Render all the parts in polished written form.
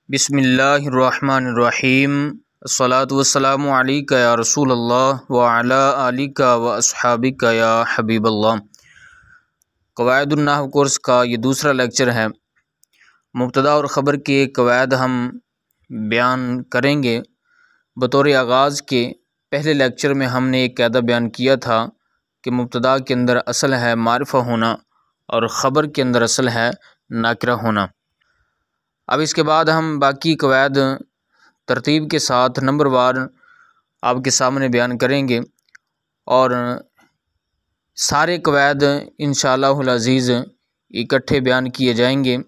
बिस्मिल्लाहिर्रहमानिर्रहीम। अस्सलातु वस्सलामु अलैका या रसूलल्लाह व अला आलिका व अस्हाबिका या हबीबल्लाह। क़वाइदुन नहव कोर्स का ये दूसरा लेक्चर है। मुब्तदा और ख़बर के क़वाइद हम बयान करेंगे। बतौर आगाज़ के पहले लेक्चर में हमने एक कायदा बयान किया था कि मुब्तदा के अंदर असल है मारिफ़ा होना और ख़बर के अंदर असल है नाकिरा होना। अब इसके बाद हम बाकी क़वाइद तरतीब के साथ नंबरवार आपके सामने बयान करेंगे और सारे क़वाइद इंशाअल्लाहुल अज़ीज़ इकट्ठे बयान किए जाएंगे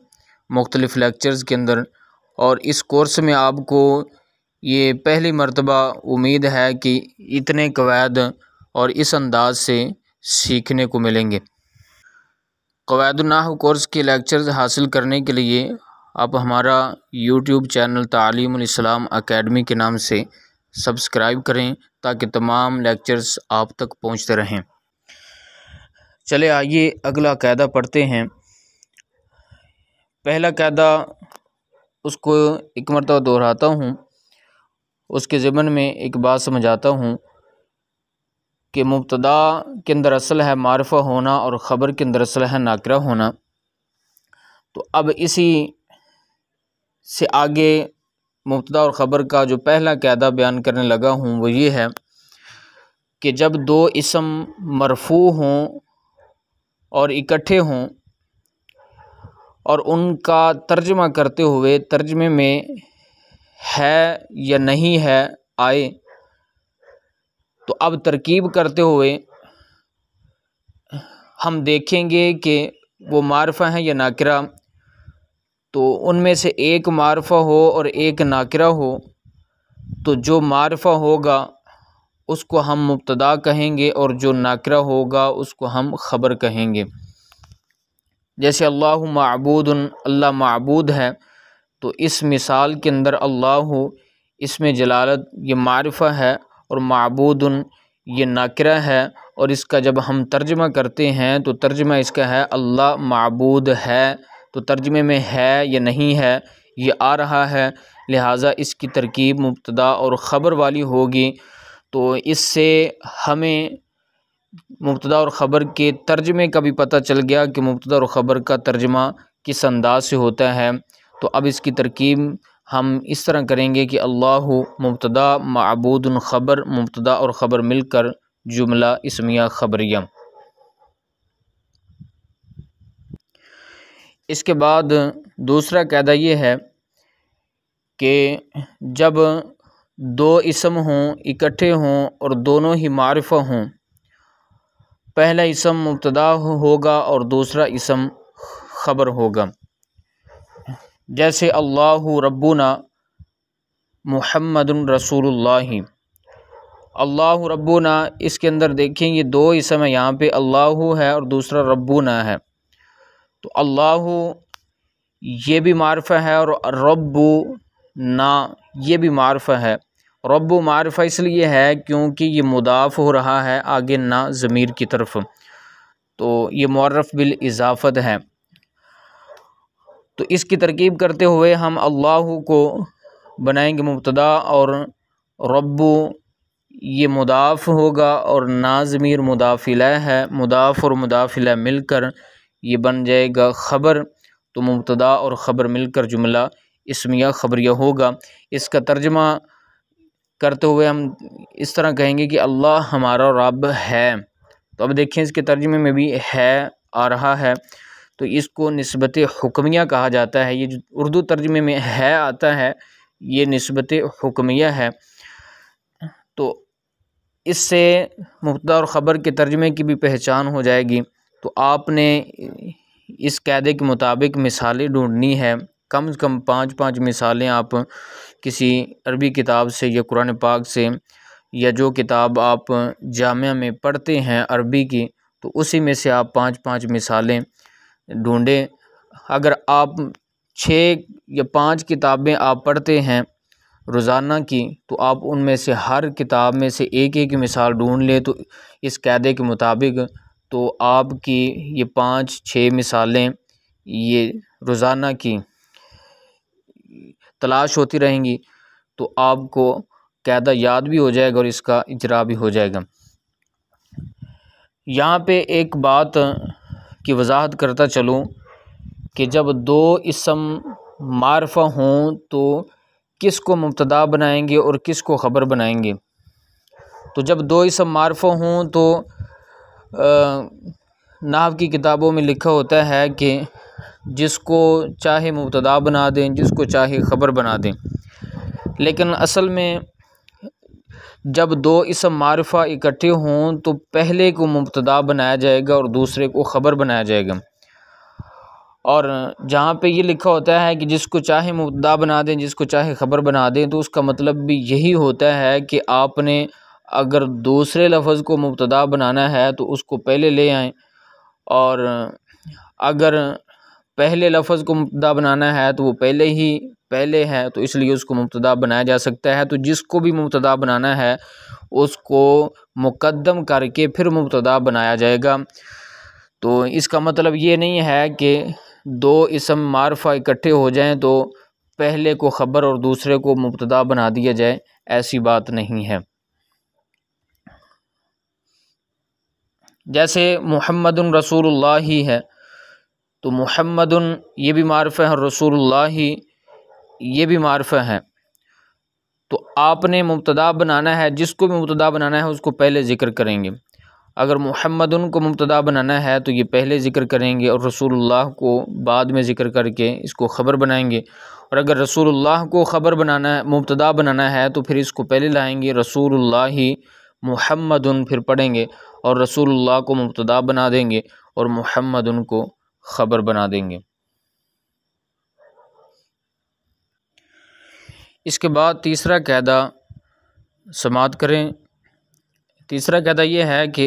मुख्तलिफ़ लेक्चर्स के अंदर। और इस कोर्स में आपको ये पहली मर्तबा उम्मीद है कि इतने क़वाइद और इस अंदाज़ से सीखने को मिलेंगे। क़वाइदुन नहव कोर्स के लेक्चर्स हासिल करने के लिए आप हमारा यूट्यूब चैनल तालीमुल इस्लाम अकेडमी के नाम से सब्सक्राइब करें ताकि तमाम लेक्चर्स आप तक पहुंचते रहें। चले आइए अगला कायदा पढ़ते हैं। पहला कायदा उसको एक मरतबा दोहराता हूँ, उसके ज़िमन में एक बात समझाता हूँ कि मुब्तदा के अंदर असल है मारिफ़ा होना और ख़बर के अंदर असल है नाकिरा होना। तो अब इसी से आगे मुब्तदा और ख़बर का जो पहला कायदा बयान करने लगा हूँ वो ये है कि जब दो इसम मरफ़ू हों और इकट्ठे हों और उनका तर्जमा करते हुए तर्जमे में है या नहीं है आए, तो अब तरकीब करते हुए हम देखेंगे कि वो मारिफ़ा है या नाकिरा। तो उनमें से एक मारिफ़ा हो और एक नाकिरा हो, तो जो मारिफ़ा होगा उसको हम मुब्तदा कहेंगे और जो नाकिरा होगा उसको हम ख़बर कहेंगे। जैसे अल्लाहु माबूदुन, अल्लाह माबूद है, तो इस मिसाल के अंदर अल्लाहु इसमें जलालत ये मारिफ़ा है और माबूदुन ये नाकिरा है। और इसका जब हम तर्जमा करते हैं तो तर्जमा इसका है अल्लाह माबूद है, तो तर्जमे में है या नहीं है ये आ रहा है, लिहाजा इसकी तरकीब मुब्तदा और ख़बर वाली होगी। तो इससे हमें मुब्तदा और ख़बर के तर्जमे का भी पता चल गया कि मुब्तदा और ख़बर का तर्जमा किस अंदाज से होता है। तो अब इसकी तरकीब हम इस तरह करेंगे कि अल्लाहु मुब्तदा माबूदुन ख़बर, मुब्तदा और ख़बर मिलकर जुमला इस्मिया ख़बरिया। इसके बाद दूसरा कायदा ये है कि जब दो इसम हों इकट्ठे हों और दोनों ही मारिफ़ा हों, पहला इसम मुब्तदा होगा और दूसरा इसम ख़बर होगा। जैसे अल्लाहु रब्बुना मुहम्मदुन रसूलुल्लाह, अल्लाहु रब्बुना, इसके अंदर देखें ये दो इसम है, यहाँ पे अल्लाहु है और दूसरा रब्बुना है। तो अल्लाहु ये भी मारिफ़ा है और रब्बु ना ये भी मारिफ़ा है। रब्बु मारिफ़ा इसलिए है क्योंकि ये मुदाफ़ हो रहा है आगे ना ज़मीर की तरफ, तो ये मुअर्रफ़ बिल इज़ाफ़त है। तो इसकी तरकीब करते हुए हम अल्लाहु को बनाएंगे मुब्तदा और रब्बु ये मुदाफ़ होगा और ना ज़मीर मुदाफ़ इलैह है, मुदाफ़ और मुदाफ़ इलैह मिलकर ये बन जाएगा ख़बर। तो मुब्तदा और ख़बर मिलकर जुमला इस्मिया ख़बरिया होगा। इसका तर्जमा करते हुए हम इस तरह कहेंगे कि अल्लाह हमारा रब है। तो अब देखें इसके तर्जमे में भी है आ रहा है, तो इसको निस्बत हुक्मिया कहा जाता है। ये जो उर्दू तर्जमे में है आता है ये निस्बत हुक्मिया है। तो इससे मुब्तदा और ख़बर के तर्जमे की भी पहचान हो जाएगी। तो आपने इस कायदे के मुताबिक मिसालें ढूंढनी है, कम से कम 5-5 मिसालें आप किसी अरबी किताब से या कुरान पाक से या जो किताब आप जामिया में पढ़ते हैं अरबी की, तो उसी में से आप 5-5 मिसालें ढूंढें। अगर आप 6 या 5 किताबें आप पढ़ते हैं रोज़ाना की, तो आप उनमें से हर किताब में से एक एक मिसाल ढूंढ लें तो इस कायदे के मुताबिक, तो आपकी ये 5-6 मिसालें ये रोज़ाना की तलाश होती रहेंगी तो आपको कायदा याद भी हो जाएगा और इसका इजरा भी हो जाएगा। यहाँ पे एक बात की वजाहत करता चलूँ कि जब दो इसम मारफा हों तो किसको मुब्तदा बनाएंगे और किसको ख़बर बनाएंगे। तो जब दो इसम मारफा हों तो नाहव की किताबों में लिखा होता है कि जिसको चाहे मुब्तदा बना दें, जिसको चाहे ख़बर बना दें। लेकिन असल में जब दो इसम मारफा इकट्ठे हों तो पहले को मुब्तदा बनाया जाएगा और दूसरे को ख़बर बनाया जाएगा। और जहाँ पे ये लिखा होता है कि जिसको चाहे मुब्तदा बना दें, जिसको चाहे ख़बर बना दें, तो उसका मतलब भी यही होता है कि आपने अगर दूसरे लफ्ज़ को मुब्तदा बनाना है तो उसको पहले ले आएँ, और अगर पहले लफ्ज़ को मुब्तदा बनाना है तो वो पहले है तो इसलिए उसको मुब्तदा बनाया जा सकता है। तो जिसको भी मुब्तदा बनाना है उसको मुक़द्दम करके फिर मुब्तदा बनाया जाएगा। तो इसका मतलब ये नहीं है कि दो इसम मारफा इकट्ठे हो जाएं तो पहले को ख़बर और दूसरे को मुब्तदा बना दिया जाए, ऐसी बात नहीं है। जैसे मुहम्मदुन रसूलुल्लाह ही है तो मुहम्मदुन ये भी मारफा है और रसूलुल्लाह ही ये भी मारफा है। तो आपने मुब्तदा बनाना है, जिसको भी मुब्तदा बनाना है उसको पहले ज़िक्र करेंगे। अगर मुहम्मदुन को मुब्तदा बनाना है तो ये पहले ज़िक्र करेंगे और रसूलुल्लाह को बाद में ज़िक्र करके इसको ख़बर बनाएंगे। और अगर रसूलुल्लाह को ख़बर बनाना है, मुब्तदा बनाना है, तो फिर इसको पहले लाएंगे रसूलुल्लाह मुहम्मदुन फिर पढ़ेंगे और रसूलुल्लाह को मुब्तदा बना देंगे और मुहम्मदुन को ख़बर बना देंगे। इसके बाद तीसरा कायदा समाअत करें। तीसरा कायदा ये है कि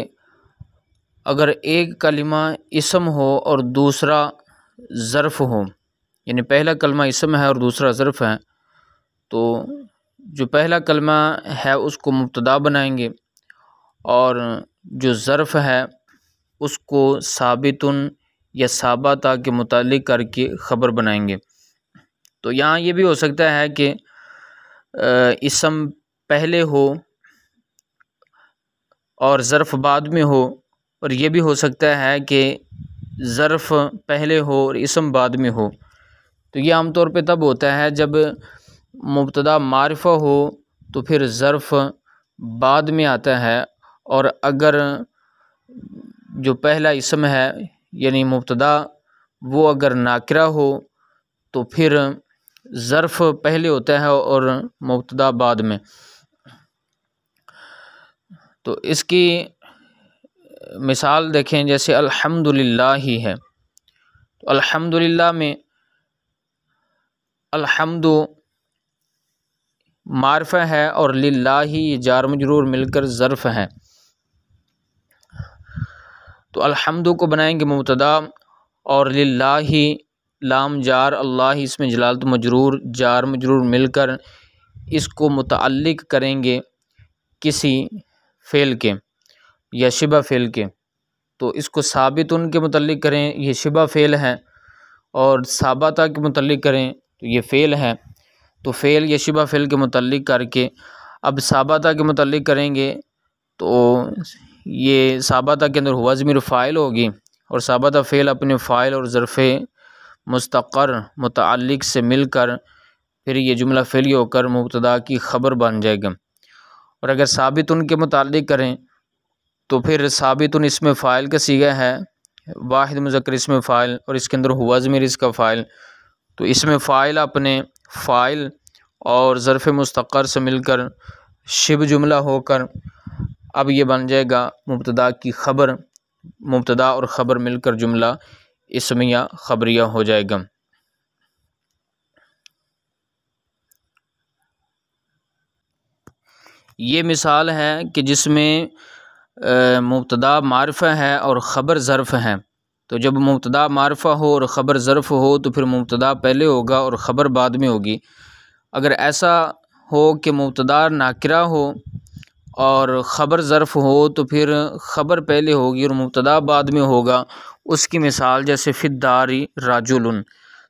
अगर एक कलिमा इसम हो और दूसरा ज़र्फ़ हो, यानी पहला कलमा इसम है और दूसरा ज़र्फ़ है, तो जो पहला कलमा है उसको मुब्तदा बनाएंगे और जो ज़र्फ़ है उसको साबितुन या साबता के मुतालिक करके ख़बर बनाएंगे। तो यहाँ ये भी हो सकता है कि इसम पहले हो और ज़र्फ़ बाद में हो, और ये भी हो सकता है कि ज़र्फ़ पहले हो और इसम बाद में हो। तो ये आमतौर पे तब होता है जब मुब्तदा मारिफ़ा हो तो फिर ज़र्फ़ बाद में आता है, और अगर जो पहला इसम है यानी मुब्तदा वो अगर नाकिरा हो तो फिर ज़र्फ़ पहले होता है और मुब्तदा बाद में। तो इसकी मिसाल देखें, जैसे अल्हम्दुलिल्लाह ही है तो अल्हम्दुलिल्लाह में अल्हम्दु मारिफ़ा है और लिल्लाही जार मजरूर मिलकर ज़र्फ़ है। तो अल्हम्दु को बनाएंगे मुब्तदा और लिल्लाही लाम जार अल्लाह इसमें जलालत मजरूर जार मजरूर मिलकर इसको मुतअल्लिक़ करेंगे किसी फ़ेल के या शिबा फ़ेल के। तो इसको साबित उनके मुतल्लिक़ करें, ये शिबा फ़ेल है, और साबता के मुतल्लिक़ करें तो ये फ़ेल है। तो फ़ेल या शिबा फ़ेल के मुतल्लिक़ करके अब साबता के मुतल्लिक़ करेंगे तो ये साबता के अंदर हुआ ज़मीर फ़ाइल होगी और साबता फ़ेल अपने फ़ाइल और ज़र्फ़ मुस्तक़र मुतअल्लिक़ से मिलकर फिर ये जुमला फ़ेली होकर मुब्तदा की ख़बर बन जाएगा। और अगर साबित उनके मुताल्लिक़ करें तो फिर साबित उन इसमें फ़ाइल का सीगा है, वाहिद मुज़क्कर इसमें फ़ाइल, और इसके अंदर हुआ ज़मीर इसका फ़ाइल। तो इसमें फ़ाइल अपने फ़ाइल और ज़र्फ़ मुस्तक़र से मिलकर शिब जुमला होकर अब ये बन जाएगा मुब्तदा की ख़बर, मुब्तदा और ख़बर मिलकर जुमला इसमिया ख़बरिया हो जाएगा। ये मिसाल है कि जिसमें मुब्तदा मारिफ़ा है और ख़बर ज़र्फ़ है। तो जब मुब्तदा मारिफ़ा हो और ख़बर ज़र्फ़ हो तो फिर मुब्तदा पहले होगा और ख़बर बाद में होगी। अगर ऐसा हो कि मुब्तदा नाकिरा हो और ख़बर ज़र्फ़ हो तो फिर ख़बर पहले होगी और मुब्तदा बाद में होगा। उसकी मिसाल जैसे फ़िद्दारी राजुलुन,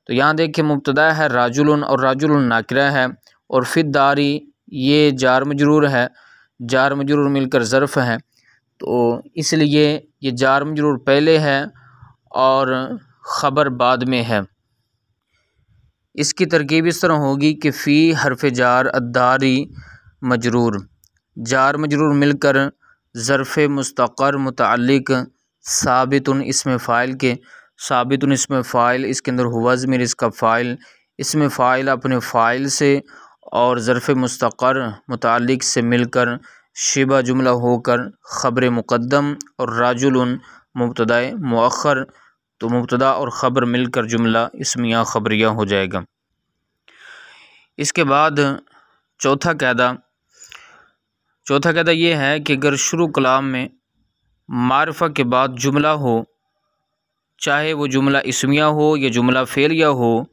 तो यहाँ देखिए मुब्तदा है राजुलन और राजुलन नाकिरा है और फिद्दारी ये जार मजरूर है, जार मजरूर मिलकर ज़र्फ़ है। तो इसलिए ये जार मजरूर पहले है और ख़बर बाद में है। इसकी तरकीब इस तरह होगी कि फ़ी हरफ जार अद्दारी मजरूर, जार मजरूर मिलकर ज़र्फ़ मुस्तक़र मुतअल्लिक़ साबितुन इसमें फ़ाइल के, साबितुन इसमें फ़ाइल, इसके अंदर हुवा ज़मीर इसका फ़ाइल, इसमें फ़ाइल अपने फ़ाइल से और ज़र्फ़ मुस्तक़र मुतअल्लिक़ से मिलकर शिबा जुमला होकर ख़बर मुक़द्दम और राजुलन मुब्तदा मुअख़्ख़र, तो मुब्तदा और ख़बर मिलकर जुमला इस्मिया ख़बरिया हो जाएगा। इसके बाद चौथा कायदा ये है कि अगर शुरू कलाम में मारिफ़ा के बाद जुमला हो, चाहे वो जुमला इस्मिया हो या जुमला फ़ेलिया हो,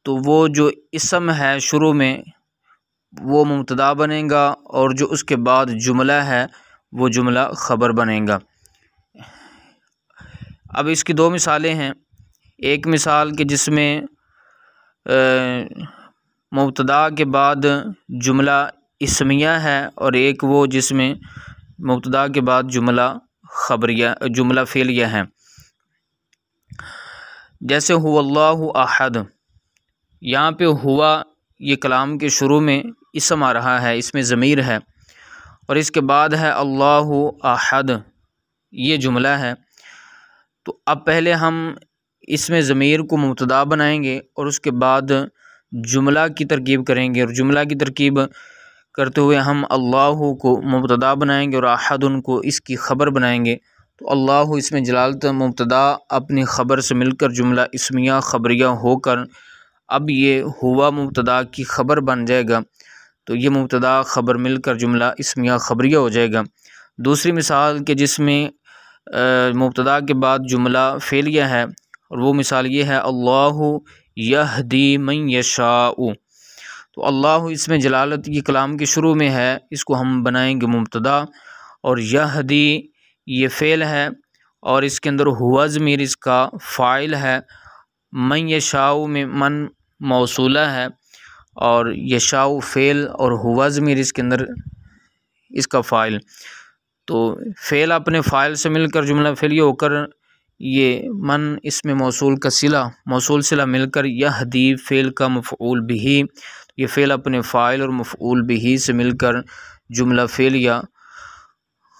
तो वो जो इसम है शुरू में वो मुब्तदा बनेगा और जो उसके बाद जुमला है वो जुमला ख़बर बनेगा। अब इसकी दो मिसालें हैं। एक मिसाल कि जिसमें मुब्तदा के बाद जुमला इस्मिया है और एक वो जिसमें मुब्तदा के बाद जुमला ख़बरिया जुमला फ़ेलिया है। जैसे हुवल्लाहु अहद, यहाँ पे हुआ ये कलाम के शुरू में इसम आ रहा है, इसमें ज़मीर है और इसके बाद है अल्लाहु अहद, ये जुमला है। तो अब पहले हम इसमें ज़मीर को मुब्तदा बनाएंगे और उसके बाद जुमला की तरकीब करेंगे और जुमला की तरकीब करते हुए हम अल्लाहु को मुब्तदा बनाएंगे और अहदुन को इसकी ख़बर बनाएंगे। तो अल्लाहु इसमें जलालत मुब्तदा अपनी ख़बर से मिलकर जुमला इस्मिया ख़बरिया होकर अब ये हुआ मुब्तदा की ख़बर बन जाएगा। तो ये मुब्तदा ख़बर मिलकर जुमला इस्मिया ख़बरिया हो जाएगा। दूसरी मिसाल के जिसमें मुब्तदा के बाद जुमला फ़ेलिया है और वो मिसाल ये है अल्लाहु यहदी मन यशाउ। तो अल्लाहु इसमें जलालत ये कलाम के शुरू में है, इसको हम बनाएंगे मुब्तदा और यहदी ये फ़ेल है और इसके अंदर हुवा ज़मीर इसका फ़ाइल है। मन यशाउ में मन मौसूला है और यशाउ फ़ेल और हुवा ज़मीर इसके अंदर इसका फ़ाइल। तो फ़ेल अपने फ़ाइल से मिलकर जुमला फ़ेलिया होकर ये मन इसमें मौसूल सिला मिलकर यहदी फ़ेल का मफ़ऊल बिही, ये फ़ेल अपने फ़ाइल और मफ़ऊल बिही से मिलकर जुमला फ़ेलिया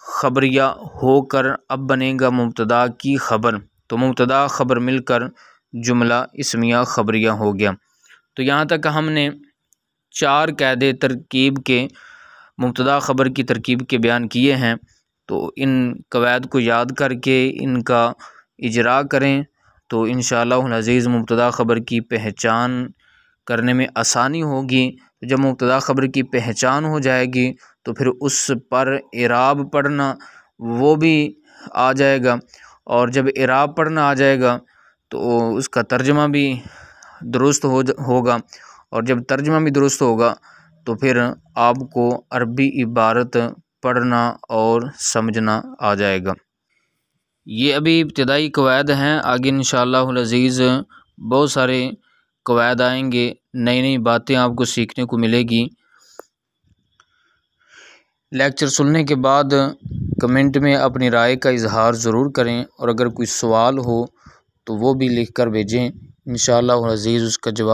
ख़बरिया होकर अब बनेगा मुब्तदा की ख़बर। तो मुब्तदा ख़बर मिलकर जुमला इस्मिया ख़बरिया हो गया। तो यहाँ तक हमने 4 कायदे तरकीब के मुब्तदा ख़बर की तरकीब के बयान किए हैं। तो इन कवायद को याद करके इनका इजरा करें तो इंशाअल्लाह अज़ीज़ मुब्तदा ख़बर की पहचान करने में आसानी होगी। जब मुब्तदा ख़बर की पहचान हो जाएगी तो फिर उस पर इराब पढ़ना वो भी आ जाएगा और जब इराब पढ़ना आ जाएगा तो उसका तर्जमा भी दुरुस्त होगा और जब तर्जमा भी दुरुस्त होगा तो फिर आपको अरबी इबारत पढ़ना और समझना आ जाएगा। ये अभी इब्तिदाई कवायद हैं, आगे इंशाअल्लाह अज़ीज़ बहुत सारे कवायद आएंगे, नई नई बातें आपको सीखने को मिलेगी। लेक्चर सुनने के बाद कमेंट में अपनी राय का इजहार ज़रूर करें और अगर कोई सवाल हो तो वो भी लिख कर भेजें, इंशाअल्लाह अज़ीज़ उसका जवाब